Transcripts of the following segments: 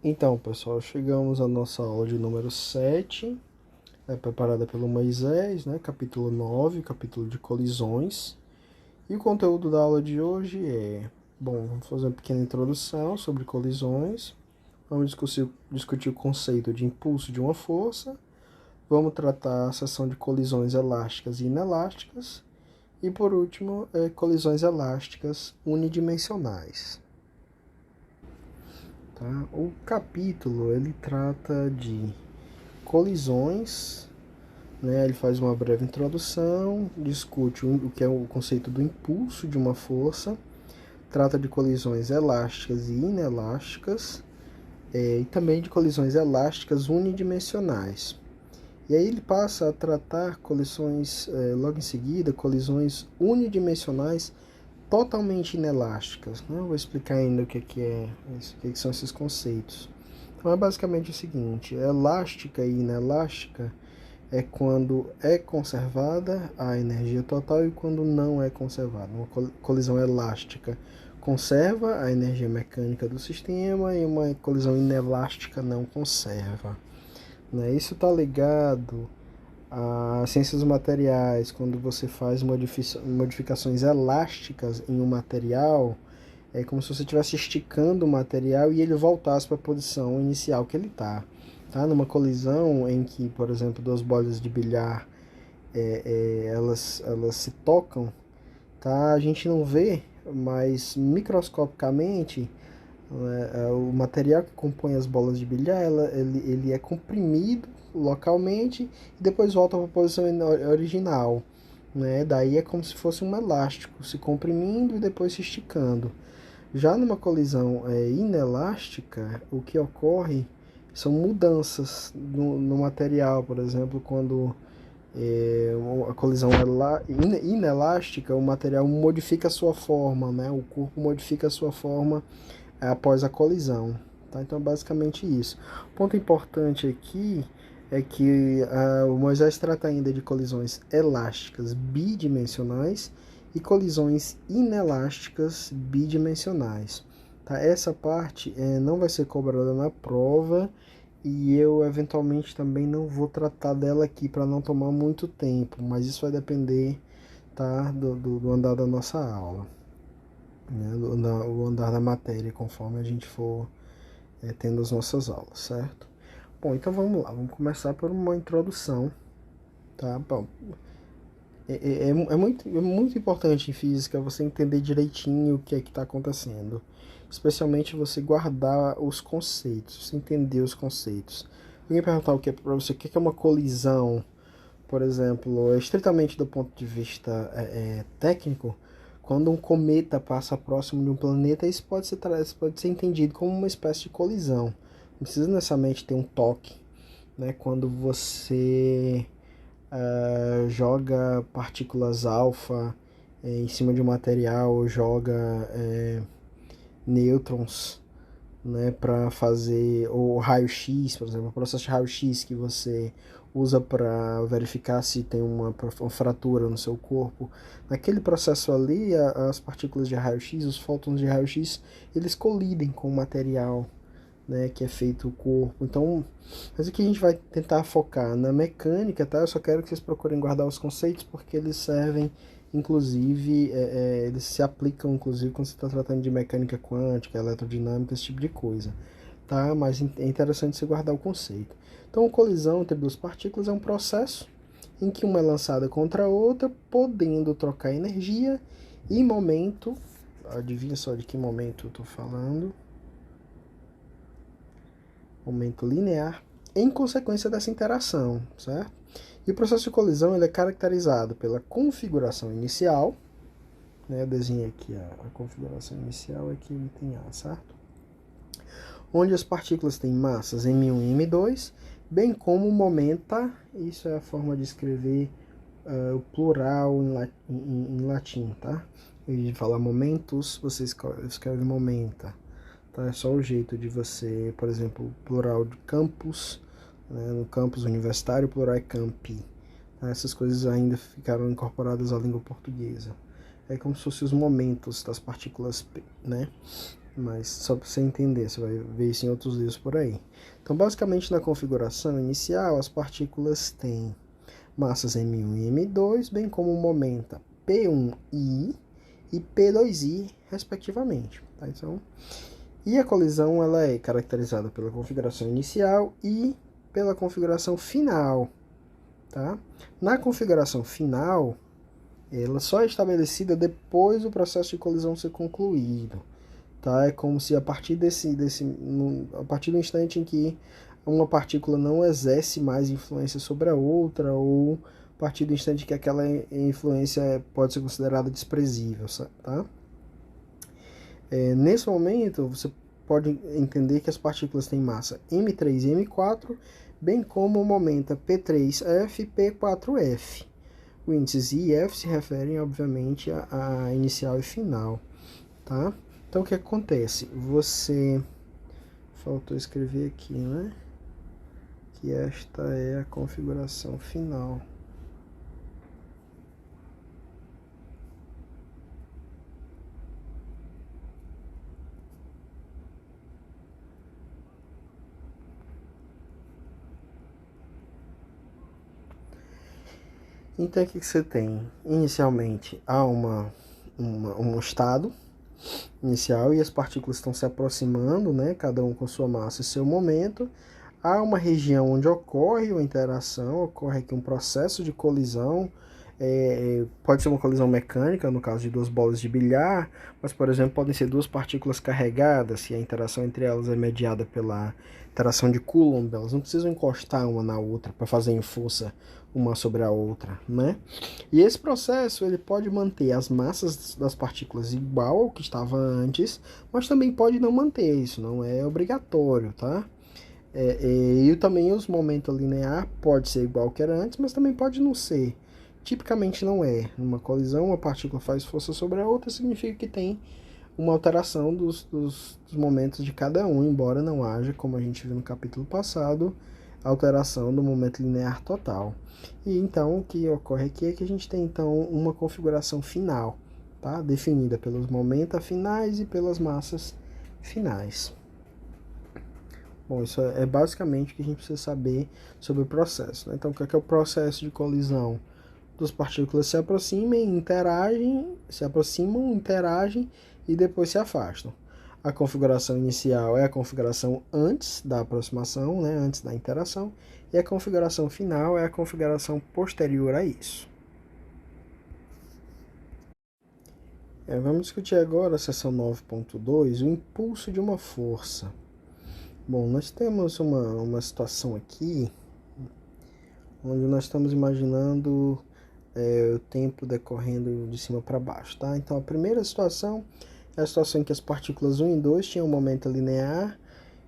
Então, pessoal, chegamos à nossa aula de número 7, preparada pelo Moisés, né? Capítulo 9, capítulo de colisões. E o conteúdo da aula de hoje vamos fazer uma pequena introdução sobre colisões, vamos discutir o conceito de impulso de uma força, vamos tratar a seção de colisões elásticas e inelásticas, e por último, colisões elásticas unidimensionais. Tá? O capítulo ele trata de colisões, né? Ele faz uma breve introdução, discute o que é o conceito do impulso de uma força, trata de colisões elásticas e inelásticas, e também de colisões elásticas unidimensionais. E aí ele passa a tratar colisões, logo em seguida, colisões unidimensionais totalmente inelásticas. Né? Eu vou explicar ainda o que são esses conceitos. Então é basicamente o seguinte: elástica e inelástica é quando é conservada a energia total e quando não é conservada. Uma colisão elástica conserva a energia mecânica do sistema e uma colisão inelástica não conserva. Né? Isso está ligado às ciências materiais. Quando você faz modificações elásticas em um material, é como se você estivesse esticando o material e ele voltasse para a posição inicial que ele está. Tá? Numa colisão em que, por exemplo, duas bolas de bilhar elas se tocam, tá? A gente não vê, mas microscopicamente o material que compõe as bolas de bilhar ele é comprimido localmente e depois volta para a posição original. Né? Daí é como se fosse um elástico se comprimindo e depois se esticando. Já numa colisão inelástica, o que ocorre são mudanças no material. Por exemplo, quando a colisão é inelástica, o material modifica a sua forma, né? O corpo modifica a sua forma após a colisão. Tá? Então, é basicamente isso. O ponto importante aqui é que o Moisés trata ainda de colisões elásticas bidimensionais e colisões inelásticas bidimensionais. Tá? Essa parte não vai ser cobrada na prova e eu eventualmente também não vou tratar dela aqui para não tomar muito tempo, mas isso vai depender, tá, do andar da nossa aula, né, o andar da matéria, conforme a gente for tendo as nossas aulas, certo? Bom, então vamos lá, vamos começar por uma introdução, tá? Bom, é muito importante em física você entender direitinho o que é que está acontecendo. Especialmente você guardar os conceitos, você entender os conceitos. Alguém perguntar o que é para você, o que é uma colisão, por exemplo, estritamente do ponto de vista técnico, quando um cometa passa próximo de um planeta, isso pode ser entendido como uma espécie de colisão. Não precisa necessariamente ter um toque, né? Quando você joga partículas alfa em cima de um material, ou joga nêutrons, né, para fazer o raio-x, por exemplo, o processo de raio-x que você usa para verificar se tem uma fratura no seu corpo. Naquele processo ali, as partículas de raio-x, os fótons de raio-x, eles colidem com o material, né, que é feito o corpo. Então, mas aqui a gente vai tentar focar na mecânica, tá? Eu só quero que vocês procurem guardar os conceitos porque eles servem, inclusive, eles se aplicam, inclusive, quando você está tratando de mecânica quântica, eletrodinâmica, esse tipo de coisa, tá? Mas é interessante você guardar o conceito. Então, a colisão entre duas partículas é um processo em que uma é lançada contra a outra, podendo trocar energia e momento. Adivinha só de que momento eu estou falando? Momento linear, em consequência dessa interação, certo? E o processo de colisão ele é caracterizado pela configuração inicial, né? Eu desenhei aqui a configuração inicial, aqui ele tem A, certo? Onde as partículas têm massas m1 e m2, bem como momenta, isso é a forma de escrever o plural em latim, tá? Em vez de falar momentos, você escreve momenta. Tá? É só o jeito de você, por exemplo, plural de campus, né? No campus universitário, o plural é campi. Tá? Essas coisas ainda ficaram incorporadas à língua portuguesa. É como se fossem os momentos das partículas P, né? mas só para você entender, você vai ver isso em outros livros por aí. Então, basicamente, na configuração inicial, as partículas têm massas M1 e M2, bem como momenta P1i e P2i, respectivamente. Tá? Então, e a colisão ela é caracterizada pela configuração inicial e pela configuração final. Tá? Na configuração final, ela só é estabelecida depois do processo de colisão ser concluído. Tá? É como se a partir a partir do instante em que uma partícula não exerce mais influência sobre a outra, ou a partir do instante que aquela influência pode ser considerada desprezível, tá? Nesse momento, você pode entender que as partículas têm massa M3 e M4, bem como momenta P3F e P4F. Os índices I e F se referem, obviamente, a inicial e final, tá? Então, o que acontece? Faltou escrever aqui, né? Que esta é a configuração final. Então, o que você tem? Inicialmente, há um estado inicial e as partículas estão se aproximando, né? Cada um com sua massa e seu momento. Há uma região onde ocorre uma interação, ocorre aqui um processo de colisão. Pode ser uma colisão mecânica, no caso de duas bolas de bilhar, mas, por exemplo, podem ser duas partículas carregadas, se a interação entre elas é mediada pela interação de Coulomb. Elas não precisam encostar uma na outra para fazerem força uma sobre a outra, né? E esse processo ele pode manter as massas das partículas igual ao que estava antes, mas também pode não manter, isso não é obrigatório, tá? E também os momentos linear pode ser igual ao que era antes, mas também pode não ser. Tipicamente não é. Numa colisão, uma partícula faz força sobre a outra, significa que tem uma alteração dos momentos de cada um, embora não haja, como a gente viu no capítulo passado, alteração do momento linear total. E então o que ocorre aqui é que a gente tem então uma configuração final, tá? Definida pelos momentos finais e pelas massas finais. Bom, isso é basicamente o que a gente precisa saber sobre o processo, né? Então, o que é o processo de colisão? Duas partículas se aproximam, interagem e depois se afastam. A configuração inicial é a configuração antes da aproximação, né, antes da interação, e a configuração final é a configuração posterior a isso. Vamos discutir agora a seção 9.2, o impulso de uma força. Bom, nós temos uma situação aqui onde nós estamos imaginando o tempo decorrendo de cima para baixo, tá? Então, a primeira situação é a situação em que as partículas 1 e 2 tinham um momento linear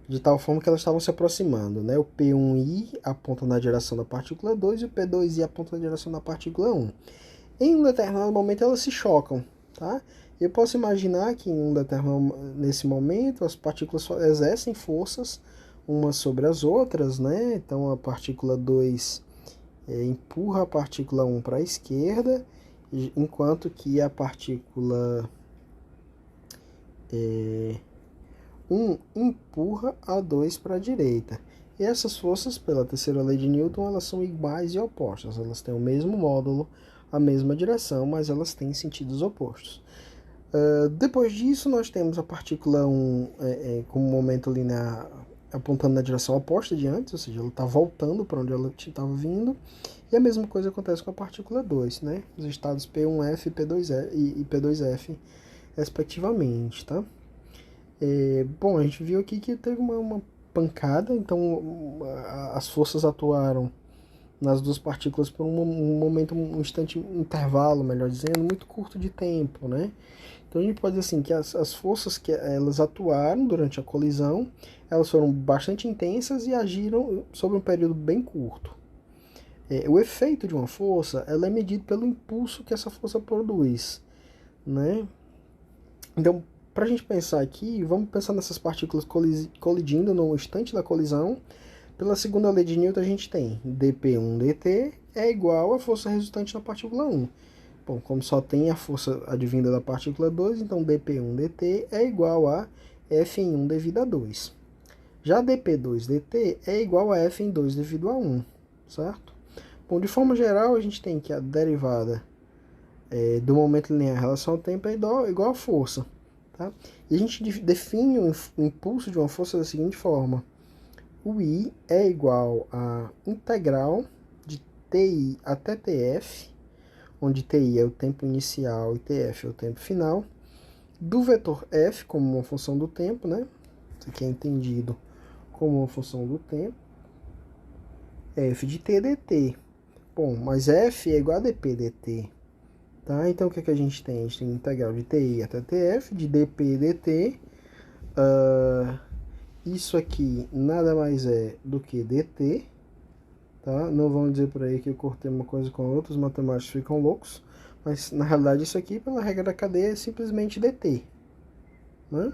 de tal forma que elas estavam se aproximando, né? O P1i aponta na direção da partícula 2 e o P2i aponta na direção da partícula 1. Em um determinado momento elas se chocam, tá? Eu posso imaginar que nesse momento as partículas exercem forças umas sobre as outras, né? Então a partícula 2 empurra a partícula 1 para a esquerda, enquanto que a partícula 1 empurra a 2 para a direita. E essas forças, pela terceira lei de Newton, elas são iguais e opostas. Elas têm o mesmo módulo, a mesma direção, mas elas têm sentidos opostos. Depois disso, nós temos a partícula 1 com o momento linear apontando na direção oposta de antes, ou seja, ela está voltando para onde ela estava vindo. E a mesma coisa acontece com a partícula 2, né? Os estados P1F e P2F, respectivamente, tá? Bom, a gente viu aqui que teve uma pancada, então as forças atuaram nas duas partículas por um momento, um instante, um intervalo, melhor dizendo, muito curto de tempo, né? Então a gente pode dizer assim que as forças que elas atuaram durante a colisão, elas foram bastante intensas e agiram sobre um período bem curto. O efeito de uma força, ela é medido pelo impulso que essa força produz, né? Então, para a gente pensar aqui, vamos pensar nessas partículas colidindo no instante da colisão. Pela segunda lei de Newton, a gente tem dp1dt é igual à força resultante na partícula 1. Bom, como só tem a força advinda da partícula 2, então dp1dt é igual a F em 1 devido a 2. Já dp2 dt é igual a F em 2 devido a 1, certo? Bom, de forma geral, a gente tem que a derivada do momento linear em relação ao tempo é igual a força. Tá? E a gente define o impulso de uma força da seguinte forma. O I é igual a integral de TI até TF, onde TI é o tempo inicial e TF é o tempo final, do vetor F como uma função do tempo, né? Isso aqui é entendido como uma função do tempo, F de T dt. Bom, mas F é igual a dp dt. Tá? Então, o que, é que a gente tem? A gente tem integral de TI até TF, de dp dt. Isso aqui nada mais é do que dt. Tá? Não vão dizer por aí que eu cortei uma coisa com a outra, os matemáticos ficam loucos. Mas, na realidade, isso aqui, pela regra da cadeia, é simplesmente dt. Né?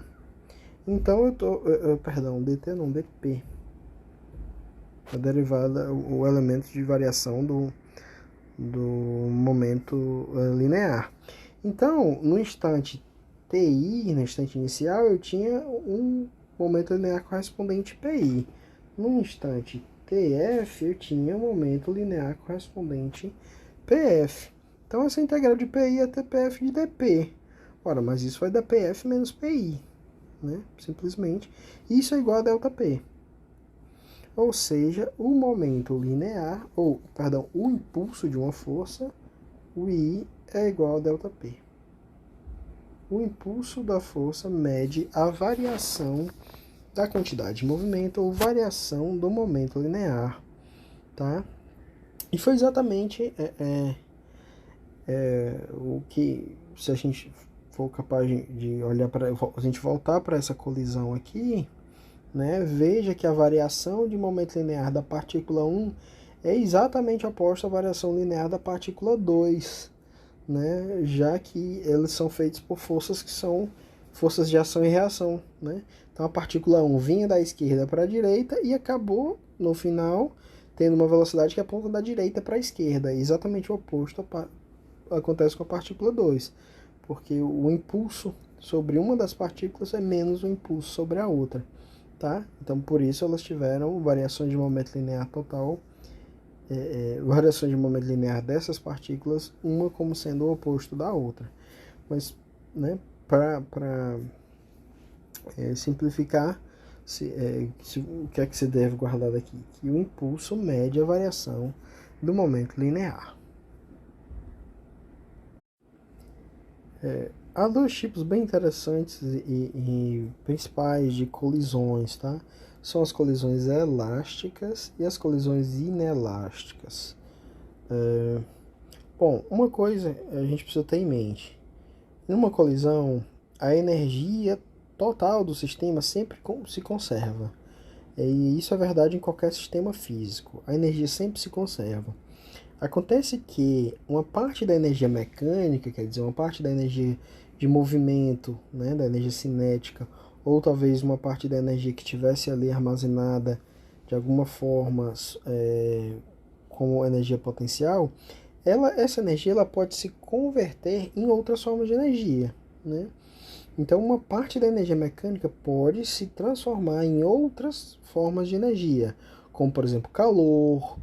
Então, perdão, dt não, dp. A derivada, o elemento de variação do momento linear. Então, no instante TI, no instante inicial, eu tinha um momento linear correspondente PI. No instante TF, eu tinha um momento linear correspondente PF. Então, essa integral de PI até PF de dp. Ora, mas isso vai dar PF menos PI, né? Simplesmente. Isso é igual a ΔP. Ou seja, o momento linear, o impulso de uma força, o I é igual a ΔP. O impulso da força mede a variação da quantidade de movimento ou variação do momento linear, tá? E foi exatamente o que, se a gente for capaz de olhar para, a gente voltar para essa colisão aqui, né, veja que a variação de momento linear da partícula 1 é exatamente oposta à variação linear da partícula 2, né, já que eles são feitos por forças que são forças de ação e reação. Né? Então a partícula 1 vinha da esquerda para a direita e acabou, no final, tendo uma velocidade que aponta da direita para a esquerda. Exatamente o oposto acontece com a partícula 2, porque o impulso sobre uma das partículas é menos o impulso sobre a outra. Tá? Então, por isso elas tiveram variações de momento linear total, variações de momento linear dessas partículas, uma como sendo o oposto da outra. Mas, né, para simplificar, o que é que você deve guardar daqui? Que o impulso mede a variação do momento linear. Há dois tipos bem interessantes e principais de colisões, tá? São as colisões elásticas e as colisões inelásticas. Bom, uma coisa a gente precisa ter em mente. Numa colisão, a energia total do sistema sempre se conserva. E isso é verdade em qualquer sistema físico. A energia sempre se conserva. Acontece que uma parte da energia mecânica, quer dizer, uma parte da energia de movimento, né, da energia cinética, ou talvez uma parte da energia que tivesse ali armazenada de alguma forma como energia potencial, essa energia ela pode se converter em outras formas de energia. Né? Então, uma parte da energia mecânica pode se transformar em outras formas de energia, como, por exemplo, calor,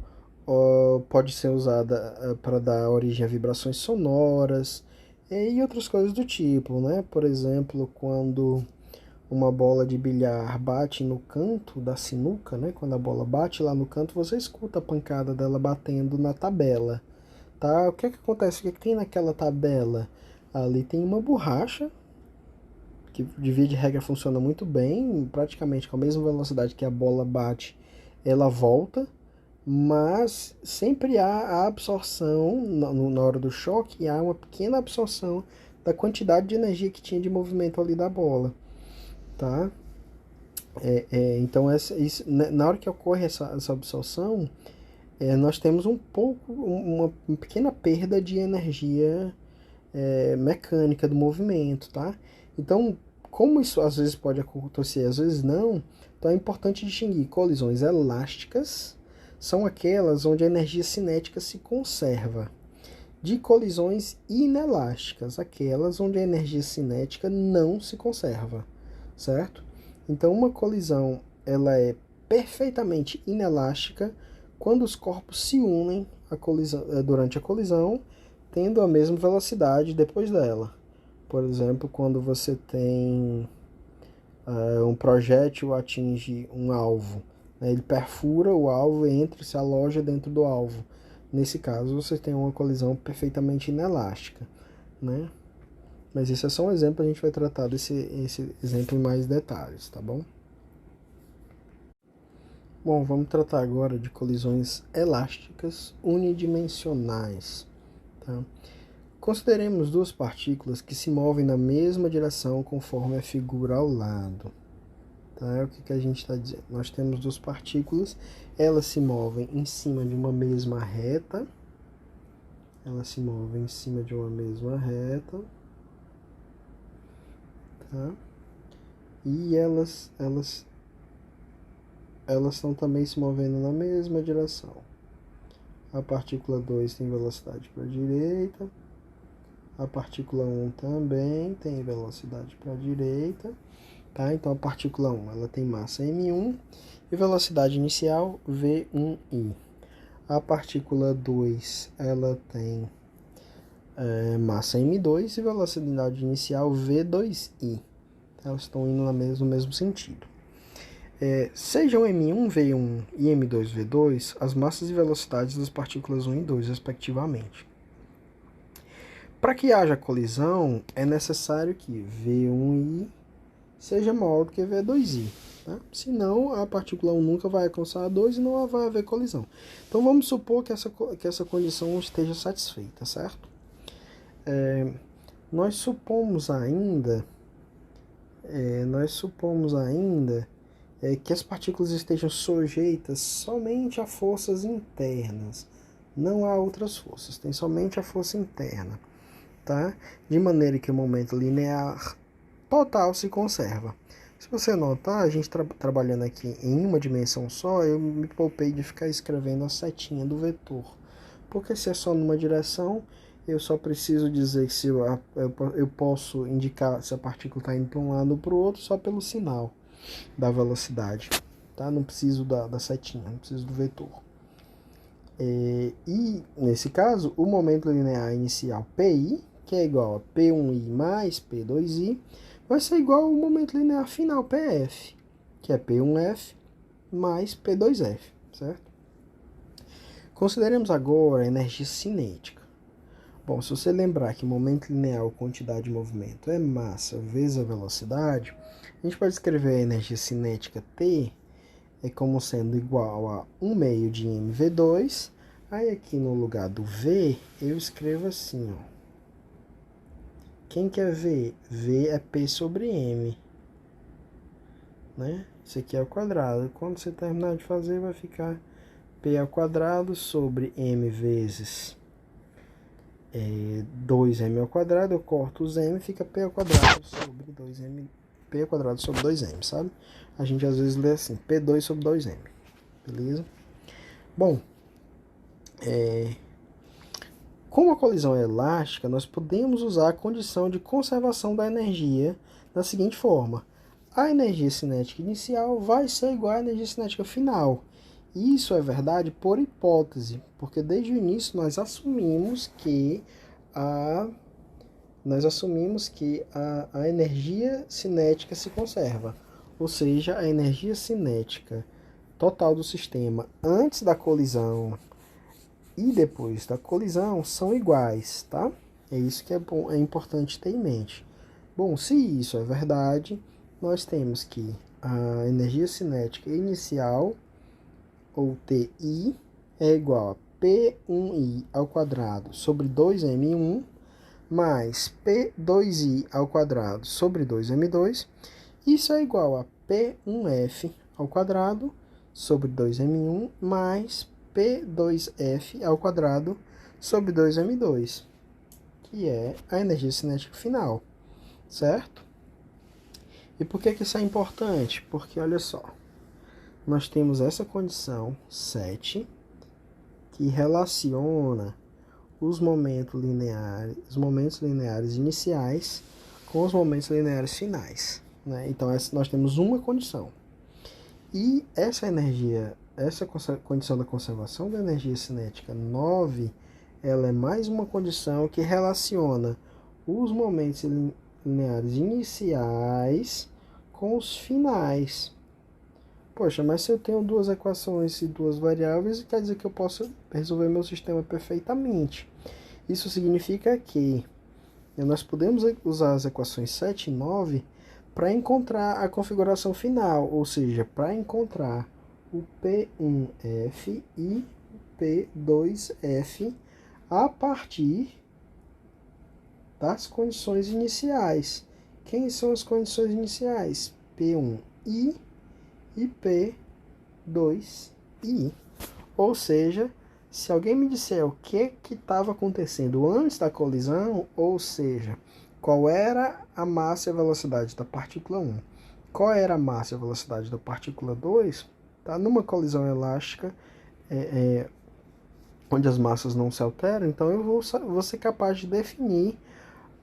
pode ser usada para dar origem a vibrações sonoras e outras coisas do tipo, né? Por exemplo, quando uma bola de bilhar bate no canto da sinuca, né? Quando a bola bate lá no canto, você escuta a pancada dela batendo na tabela, tá? O que é que acontece? O que é que tem naquela tabela? Ali tem uma borracha que, de via de regra, funciona muito bem, praticamente com a mesma velocidade que a bola bate, ela volta. Mas sempre há a absorção, na hora do choque, há uma pequena absorção da quantidade de energia que tinha de movimento ali da bola. Tá? Então, na hora que ocorre essa absorção, nós temos uma pequena perda de energia mecânica do movimento. Tá? Então, como isso às vezes pode acontecer, às vezes não, então é importante distinguir colisões elásticas, são aquelas onde a energia cinética se conserva, de colisões inelásticas, aquelas onde a energia cinética não se conserva, certo? Então, uma colisão ela é perfeitamente inelástica quando os corpos se unem durante a colisão, tendo a mesma velocidade depois dela. Por exemplo, quando você tem um projétil atinge um alvo, né? Ele perfura o alvo, entra e se aloja dentro do alvo. Nesse caso, você tem uma colisão perfeitamente inelástica, né? Mas isso é só um exemplo, a gente vai tratar esse exemplo em mais detalhes, tá bom? Bom, vamos tratar agora de colisões elásticas unidimensionais, tá? Consideremos duas partículas que se movem na mesma direção conforme a figura ao lado. Tá? O que a gente está dizendo? Nós temos duas partículas, elas se movem em cima de uma mesma reta. Elas se movem em cima de uma mesma reta. Tá? E elas estão também se movendo na mesma direção. A partícula 2 tem velocidade para a direita. A partícula 1 também tem velocidade para a direita. Tá? Então a partícula 1 ela tem massa m1 e velocidade inicial v1i. A partícula 2 ela tem massa m2 e velocidade inicial v2i. Elas estão indo no mesmo sentido. Sejam m1, v1 e m2, v2 as massas e velocidades das partículas 1 e 2, respectivamente. Para que haja colisão, é necessário que v1i seja maior do que v2i. Tá? Senão, a partícula 1 nunca vai alcançar a 2 e não vai haver colisão. Então, vamos supor que essa condição esteja satisfeita, certo? Nós supomos ainda que as partículas estejam sujeitas somente a forças internas. Não há outras forças, tem somente a força interna. Tá? De maneira que o momento linear total se conserva. Se você notar, a gente trabalhando aqui em uma dimensão só, eu me poupei de ficar escrevendo a setinha do vetor. Porque se é só numa direção, eu só preciso dizer que se eu posso indicar se a partícula está indo para um lado ou para o outro só pelo sinal da velocidade. Tá? Não preciso da setinha, não preciso do vetor. E nesse caso, o momento linear inicial PI, que é igual a P1i mais P2i, vai ser igual ao momento linear final PF, que é P1f mais P2f, certo? Consideremos agora a energia cinética. Bom, se você lembrar que momento linear ou quantidade de movimento é massa vezes a velocidade, a gente pode escrever a energia cinética T como sendo igual a 1 meio de mv2. Aí aqui no lugar do V, eu escrevo assim, ó. Quem quer V? V é P sobre M. Né? Isso aqui é o quadrado. Quando você terminar de fazer, vai ficar P ao quadrado sobre M vezes 2M ao quadrado. Eu corto os M, fica P ao quadrado sobre 2M. P ao quadrado sobre 2M, sabe? A gente às vezes lê assim, P2 sobre 2M. Beleza? Bom, como a colisão é elástica, nós podemos usar a condição de conservação da energia da seguinte forma. A energia cinética inicial vai ser igual à energia cinética final. Isso é verdade por hipótese, porque desde o início nós assumimos que a energia cinética se conserva. Ou seja, a energia cinética total do sistema antes da colisão e depois da colisão são iguais, tá? É isso que é importante ter em mente. Bom, se isso é verdade, nós temos que a energia cinética inicial, ou TI, é igual a P1i ao quadrado sobre 2m1 mais P2i ao quadrado sobre 2m2. Isso é igual a P1f ao quadrado sobre 2m1 mais P2f ao quadrado sobre 2m2, que é a energia cinética final, certo? E por que isso é importante? Porque, olha só, nós temos essa condição 7, que relaciona os momentos lineares iniciais com os momentos lineares finais. né? Então nós temos uma condição. E essa energia, condição da conservação da energia cinética 9, ela é mais uma condição que relaciona os momentos lineares iniciais com os finais. Poxa, mas se eu tenho duas equações e duas variáveis, quer dizer que eu posso resolver meu sistema perfeitamente. Isso significa que nós podemos usar as equações 7 e 9 para encontrar a configuração final, ou seja, para encontrar o P1F e o P2F a partir das condições iniciais. Quem são as condições iniciais? P1I e P2I. Ou seja, se alguém me disser o que estava acontecendo antes da colisão, ou seja, qual era a massa e a velocidade da partícula 1, qual era a massa e a velocidade da partícula 2, tá? Numa colisão elástica, onde as massas não se alteram, então eu vou ser capaz de definir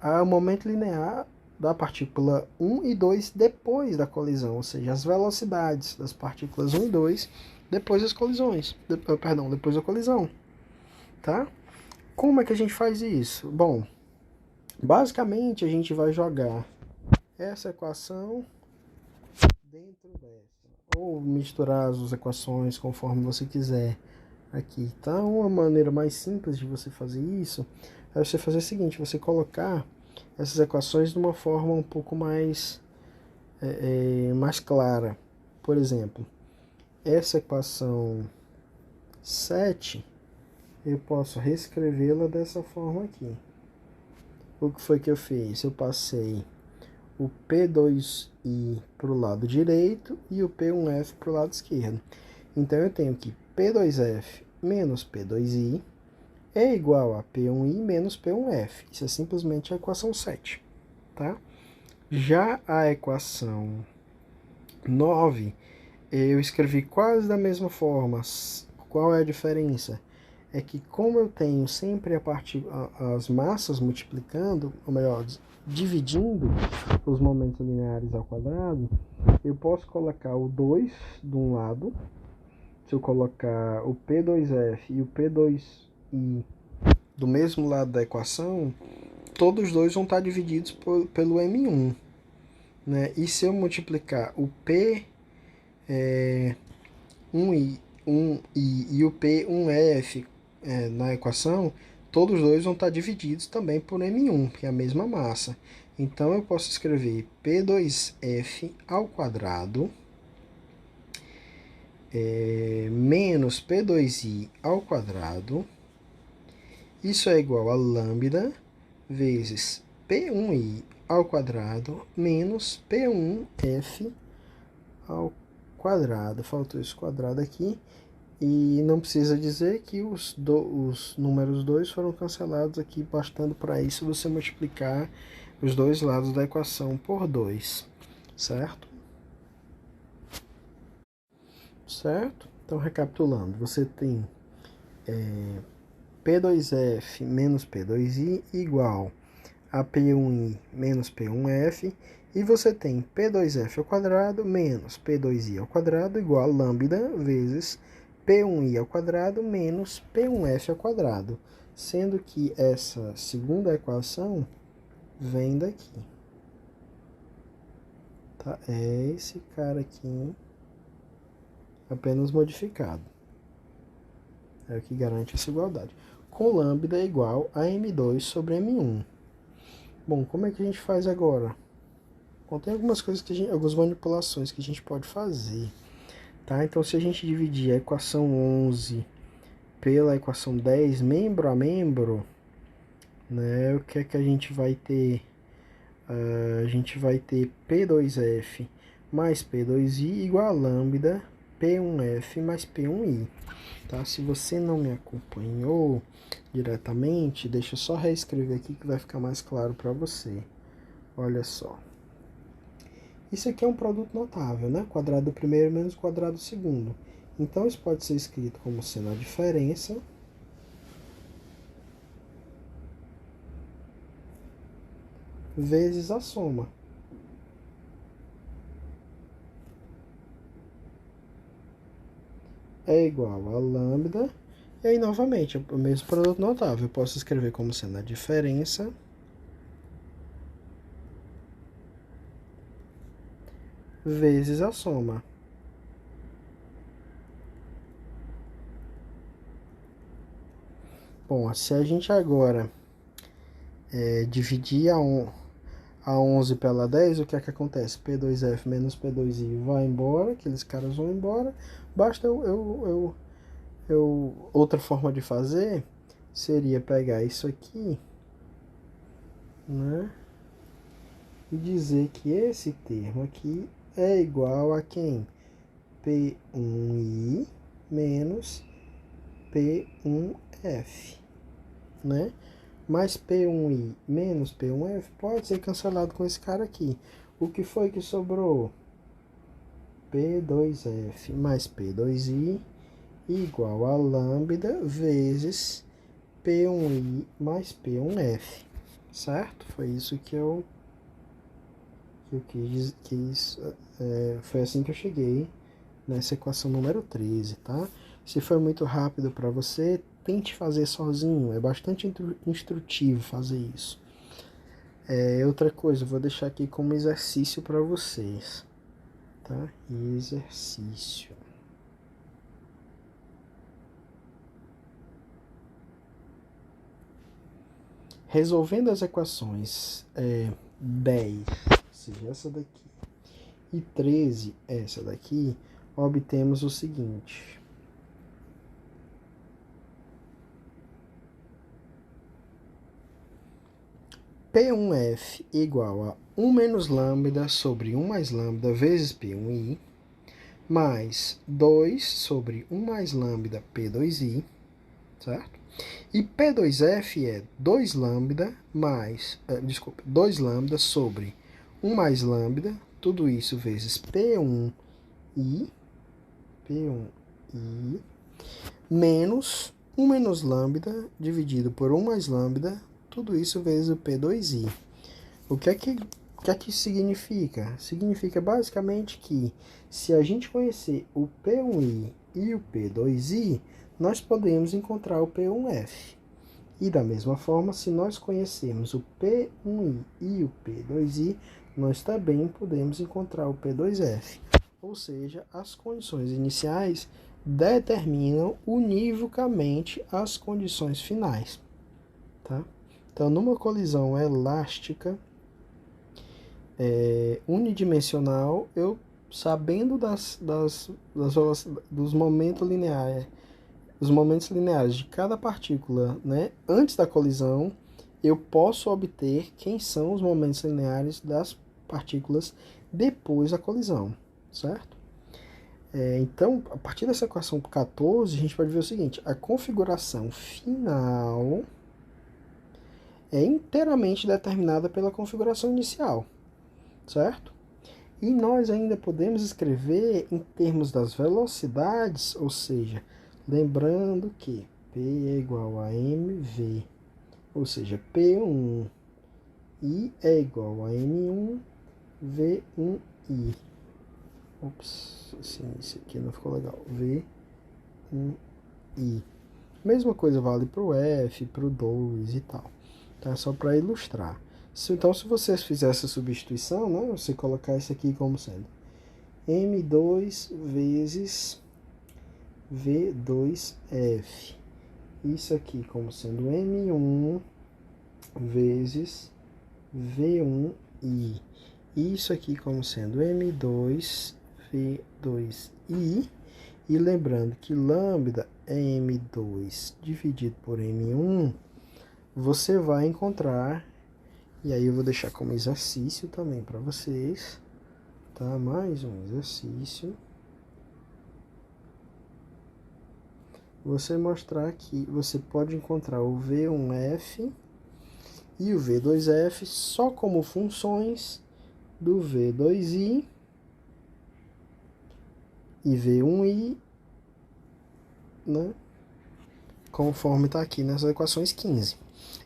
o momento linear da partícula 1 e 2 depois da colisão, ou seja, as velocidades das partículas 1 e 2 depois das colisões, depois da colisão, tá? Como é que a gente faz isso? Bom, basicamente a gente vai jogar essa equação dentro dessa, ou misturar as equações conforme você quiser aqui, tá? Uma maneira mais simples de você fazer isso é você fazer o seguinte, você colocar essas equações de uma forma um pouco mais clara. Por exemplo, essa equação 7, eu posso reescrevê-la dessa forma aqui. O que foi que eu fiz? Eu passei o P2I para o lado direito e o P1F para o lado esquerdo. Então eu tenho que P2F menos P2I é igual a P1I menos P1F. Isso é simplesmente a equação 7. Tá? Já a equação 9, eu escrevi quase da mesma forma. Qual é a diferença? É que como eu tenho sempre as massas multiplicando, ou melhor, dividindo os momentos lineares ao quadrado, eu posso colocar o 2 de um lado. Se eu colocar o P2F e o P2I do mesmo lado da equação, todos os dois vão estar divididos pelo M1. Né? E se eu multiplicar o P1I e o P1F na equação, todos os dois vão estar divididos também por M1, que é a mesma massa. Então eu posso escrever P2F ao quadrado menos P2I ao quadrado. Isso é igual a lambda vezes P1I ao quadrado menos P1F ao quadrado. Faltou esse quadrado aqui. E não precisa dizer que os números 2 foram cancelados aqui, bastando para isso você multiplicar os dois lados da equação por 2, certo? Certo? Então, recapitulando, você tem P2F menos P2I igual a P1I menos P1F, e você tem P2F ao quadrado menos P2I ao quadrado igual a lambda vezes P1I ao quadrado menos P1F ao quadrado, sendo que essa segunda equação vem daqui. Tá? É esse cara aqui, apenas modificado. É o que garante essa igualdade. Com lambda igual a M2 sobre M1. Bom, como é que a gente faz agora? Bom, tem algumas coisas algumas manipulações que a gente pode fazer. Tá? Então, se a gente dividir a equação 11 pela equação 10, membro a membro, né, o que é que a gente vai ter? A gente vai ter P2F mais P2I igual a lambda P1F mais P1I. Tá? Se você não me acompanhou diretamente, deixa eu só reescrever aqui que vai ficar mais claro para você. Olha só. Isso aqui é um produto notável, né? Quadrado do primeiro menos quadrado do segundo. Então, isso pode ser escrito como sendo a diferença vezes a soma. é igual a lambda. E aí, novamente, o mesmo produto notável. Eu posso escrever como sendo a diferença vezes a soma. Bom, se a gente agora dividir a 11 pela 10, o que é que acontece? P2F menos P2I vai embora, aqueles caras vão embora. Basta outra forma de fazer seria pegar isso aqui, né? E dizer que esse termo aqui é igual a quem? P1I menos P1F, né? Mais P1I menos P1F pode ser cancelado com esse cara aqui. O que foi que sobrou? P2F mais P2I igual a lambda vezes P1I mais P1F, certo? Foi isso que eu quis foi assim que eu cheguei nessa equação número 13, tá? Se foi muito rápido para você, tente fazer sozinho, é bastante instrutivo fazer isso. Outra coisa, eu vou deixar aqui como exercício para vocês, tá? Exercício. Resolvendo as equações 10, ou seja, essa daqui, e 13, essa daqui, obtemos o seguinte. P1F igual a 1 menos lambda sobre 1 mais lambda vezes P1I, mais 2 sobre 1 mais lambda P2I, certo? E P2F é 2 lambda mais, 2 lambda sobre 1 mais lambda, tudo isso vezes P1I, menos 1 menos lambda dividido por 1 mais lambda, tudo isso vezes o P2I. O que é que isso significa? Significa basicamente que se a gente conhecer o P1I e o P2I, nós podemos encontrar o P1F. E da mesma forma, se nós conhecermos o P1I e o P2I, nós também podemos encontrar o P2F. Ou seja, as condições iniciais determinam univocamente as condições finais, tá? Então, numa colisão elástica unidimensional, eu sabendo dos momentos lineares, os momentos lineares de cada partícula, né, antes da colisão, eu posso obter quem são os momentos lineares das partículas depois da colisão, certo? Então, a partir dessa equação 14, a gente pode ver o seguinte: a configuração final é inteiramente determinada pela configuração inicial, certo? E nós ainda podemos escrever em termos das velocidades, ou seja, lembrando que P é igual a mv, ou seja, P1I é igual a M1V1I. Ops, esse aqui não ficou legal. V1I. Mesma coisa vale para o F, para o 2 e tal. Tá? Só para ilustrar. Então, se você fizer essa substituição, né, você colocar isso aqui como sendo M2 vezes V2F. Isso aqui como sendo M1 vezes V1I. Isso aqui como sendo M2 V2I. E lembrando que lambda é M2 dividido por M1, você vai encontrar, e aí eu vou deixar como exercício também para vocês, tá? Mais um exercício. Você mostrar que você pode encontrar o V1F e o V2F só como funções do V2I e V1I, né? Conforme está aqui nas equações 15.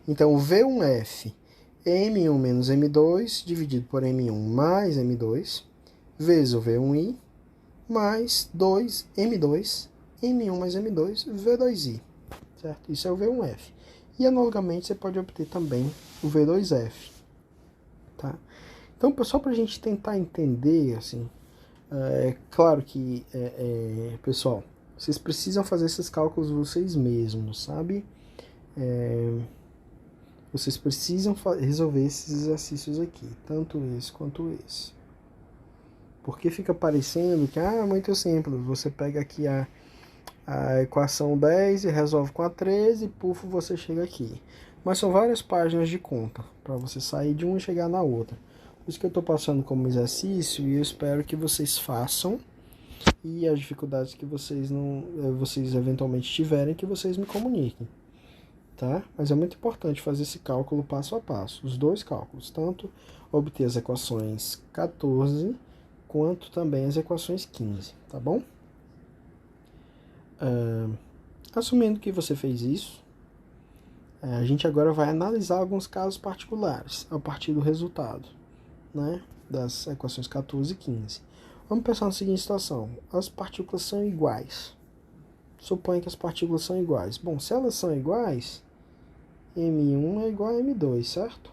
Então, o V1F é M1 menos M2 dividido por M1 mais M2 vezes o V1I mais 2M2 M1 mais M2, V2I, certo? Isso é o V1F. E analogamente você pode obter também o V2F, tá? Então, só para a gente tentar entender, assim, claro que, pessoal, vocês precisam fazer esses cálculos vocês mesmos, sabe? Vocês precisam resolver esses exercícios aqui, tanto esse quanto esse. Porque fica parecendo que, muito simples, você pega aqui a equação 10 e resolve com a 13 e puf, você chega aqui. Mas são várias páginas de conta para você sair de uma e chegar na outra. Por isso que eu estou passando como exercício e eu espero que vocês façam. E as dificuldades que vocês eventualmente tiverem, que vocês me comuniquem. Tá? Mas é muito importante fazer esse cálculo passo a passo. Os dois cálculos, tanto obter as equações 14 quanto também as equações 15, tá bom? Assumindo que você fez isso, a gente agora vai analisar alguns casos particulares a partir do resultado, né, das equações 14 e 15. Vamos pensar na seguinte situação: as partículas são iguais. Suponha que as partículas são iguais. Bom, se elas são iguais, M1 é igual a M2, certo?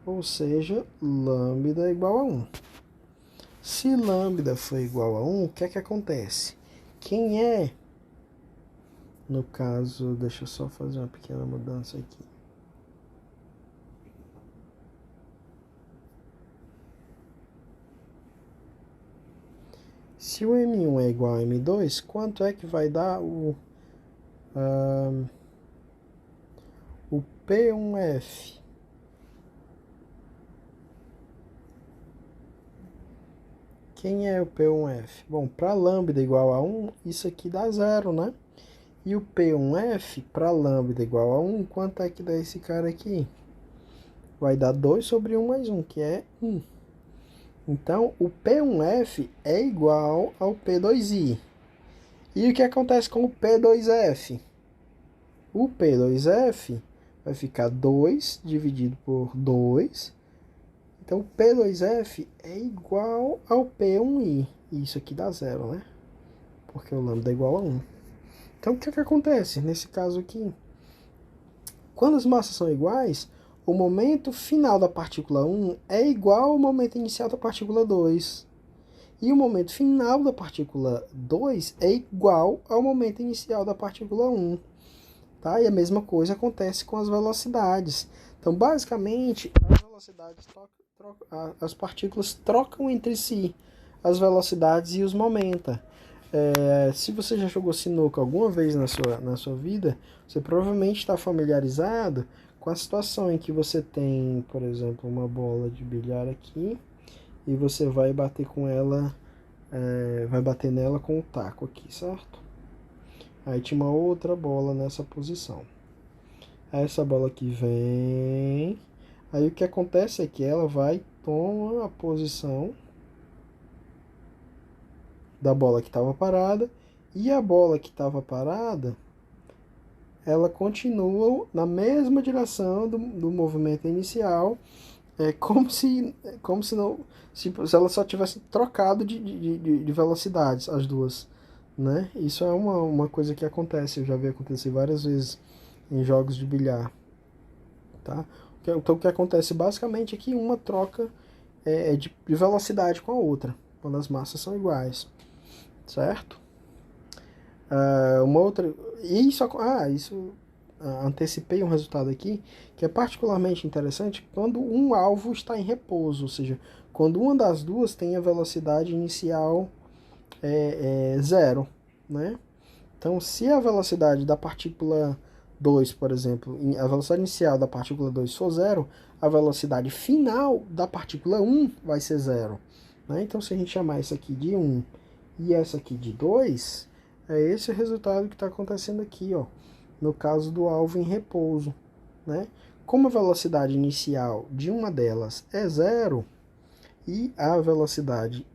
Ou seja, lambda é igual a 1. Se lambda for igual a 1, o que é que acontece? Quem é, no caso, deixa eu só fazer uma pequena mudança aqui. Se o M1 é igual a M2, quanto é que vai dar o P1F? Quem é o P1F? Bom, para lambda igual a 1, isso aqui dá 0, né? E o P1F, para lambda igual a 1, quanto é que dá esse cara aqui? Vai dar 2 sobre 1 mais 1, que é 1. Então, o P1F é igual ao P2I. E o que acontece com o P2F? O P2F vai ficar 2 dividido por 2. Então, o P2F é igual ao P1I. E isso aqui dá 0, né? Porque o lambda é igual a 1. Então, o que acontece nesse caso aqui? Quando as massas são iguais, o momento final da partícula 1 é igual ao momento inicial da partícula 2. E o momento final da partícula 2 é igual ao momento inicial da partícula 1. Tá? E a mesma coisa acontece com as velocidades. Então, basicamente, as velocidades as partículas trocam entre si as velocidades e os momenta. Se você já jogou sinuca alguma vez na sua vida, você provavelmente está familiarizado com a situação em que você tem, por exemplo, uma bola de bilhar aqui e você vai bater com ela, vai bater nela com o taco aqui, certo? Aí tinha uma outra bola nessa posição. Aí essa bola aqui vem. Aí o que acontece é que ela vai tomar a posição da bola que estava parada. E a bola que estava parada, ela continua na mesma direção do movimento inicial. Como se não, se ela só tivesse trocado de velocidades, as duas. Né? Isso é uma coisa que acontece, eu já vi acontecer várias vezes em jogos de bilhar. Tá? Então o que acontece basicamente é que uma troca de velocidade com a outra, quando as massas são iguais. Certo? Uma outra. Isso antecipei um resultado aqui que é particularmente interessante quando um alvo está em repouso, ou seja, quando uma das duas tem a velocidade inicial 0, né? Então, se a velocidade da partícula 2, por exemplo, a velocidade inicial da partícula 2 for 0, a velocidade final da partícula 1 vai ser 0. Né? Então, se a gente chamar isso aqui de 1 e essa aqui de 2, é esse o resultado que está acontecendo aqui, ó, no caso do alvo em repouso. Né? Como a velocidade inicial de uma delas é 0 e a velocidade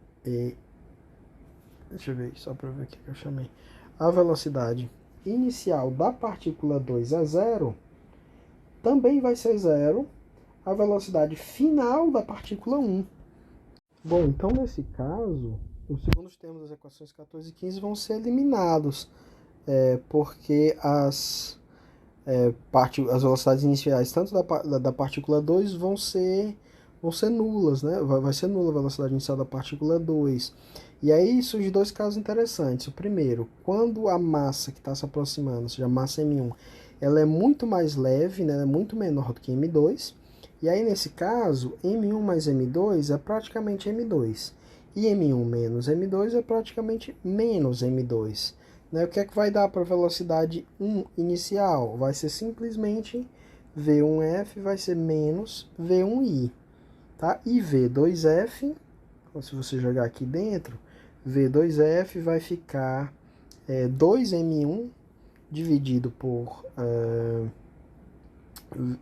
deixa eu ver só para ver o que eu chamei. A velocidade inicial da partícula 2 é 0, também vai ser 0 a velocidade final da partícula 1. Bom, então nesse caso, Os segundos termos das equações 14 e 15 vão ser eliminados, porque as velocidades iniciais, tanto da partícula 2, vão ser nulas, né? Vai ser nula a velocidade inicial da partícula 2. E aí surgem dois casos interessantes. O primeiro, quando a massa que está se aproximando, ou seja, a massa M1, ela é muito mais leve, né? Ela é muito menor do que M2. E aí, nesse caso, M1 mais M2 é praticamente M2. E M1 menos M2 é praticamente menos M2. Né? O que é que vai dar para a velocidade 1 inicial? Vai ser simplesmente V1F vai ser menos V1I. Tá? E V2F, se você jogar aqui dentro, V2F vai ficar 2M1 dividido por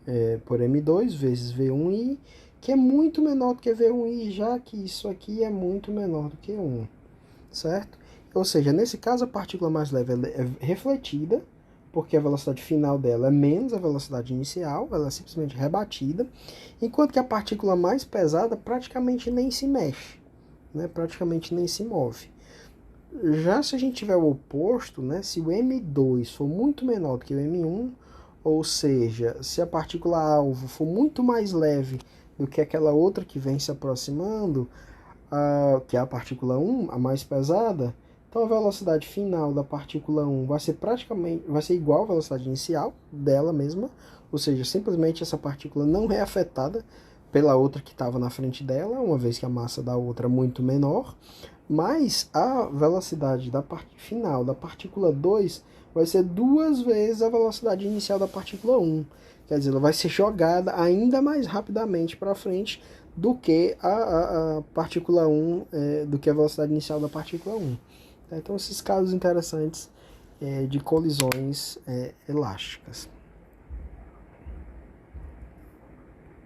M2 vezes V1I, que é muito menor do que V1I, já que isso aqui é muito menor do que 1, certo? Ou seja, nesse caso a partícula mais leve é refletida, porque a velocidade final dela é menos a velocidade inicial, ela é simplesmente rebatida, enquanto que a partícula mais pesada praticamente nem se mexe, né? Praticamente nem se move. Já se a gente tiver o oposto, né? Se o M2 for muito menor do que o M1, ou seja, se a partícula alvo for muito mais leve do que aquela outra que vem se aproximando, que é a partícula 1, a mais pesada, então a velocidade final da partícula 1 vai ser igual à velocidade inicial dela mesma, ou seja, simplesmente essa partícula não é afetada pela outra que estava na frente dela, uma vez que a massa da outra é muito menor, mas a velocidade final da partícula 2 vai ser 2 vezes a velocidade inicial da partícula 1. Quer dizer, ela vai ser jogada ainda mais rapidamente para frente do que a partícula 1, do que a velocidade inicial da partícula 1. Então, esses casos interessantes de colisões elásticas.